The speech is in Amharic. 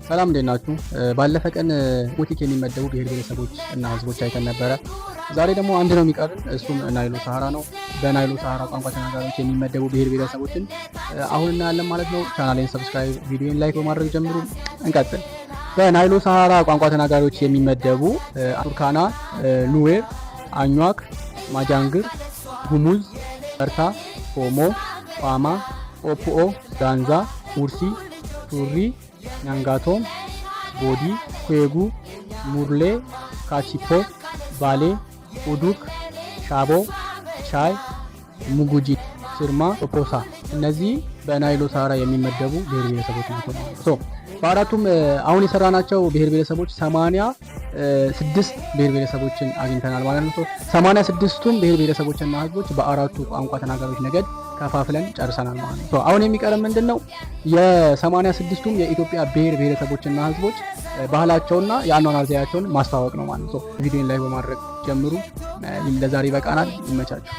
ሰላም እንዴት ናችሁ? ባለፈ ቀን ሞቲክ የሚመደቡ ብሔር ብሔረሰቦች እና ህዝቦች አይተን ነበረ። ዛሬ ደግሞ አንድ ነው የሚቀርን፣ እሱም ናይሎ ሰሃራ ነው። በናይሎ ሰሃራ ቋንቋ ተናጋሪዎች የሚመደቡ ብሔር ብሔረሰቦችን አሁን እናያለን ማለት ነው። ቻናሌን ሰብስክራይብ፣ ቪዲዮን ላይክ በማድረግ ጀምሩ። እንቀጥል። በናይሎ ሰሃራ ቋንቋ ተናጋሪዎች የሚመደቡ ቱርካና፣ ኑዌር፣ አኟክ፣ ማጃንግር፣ ጉሙዝ፣ በርታ፣ ኦሞ፣ ቋማ፣ ኦፕኦ፣ ጋንዛ፣ ውርሲ፣ ቱሪ፣ ኛንጋቶም፣ ቦዲ፣ ኩጉ፣ ሙርሌ፣ ካቺፖ፣ ባሌ፣ ኡዱክ፣ ሻቦ፣ ቻይ፣ ሙጉጂ፣ ስርማ፣ ኦፖሳ እነዚህ በናይሎ ሰሃራ የሚመደቡ ብሔር ብሔረሰቦች ናቸው። በአራቱም አሁን የሰራናቸው ብሔር ብሔረሰቦች 86 ብሔር ብሔረሰቦችን አግኝተናል ማለት ነው። 86ቱም ብሔር ብሔረሰቦችና ህዝቦች በአራቱ ቋንቋ ተናጋሪዎች ነገድ ከፋፍለን ጨርሰናል ማለት ነው። አሁን የሚቀርም ምንድነው የ86ቱም የኢትዮጵያ ብሔር ብሔረሰቦችና ህዝቦች ባህላቸውና የአኗኗር ዘያቸውን ማስተዋወቅ ነው ማለት ነው። ቪዲዮን ላይ በማድረግ ጀምሩ። ለዛሬ ይበቃናል። ይመቻችሁ።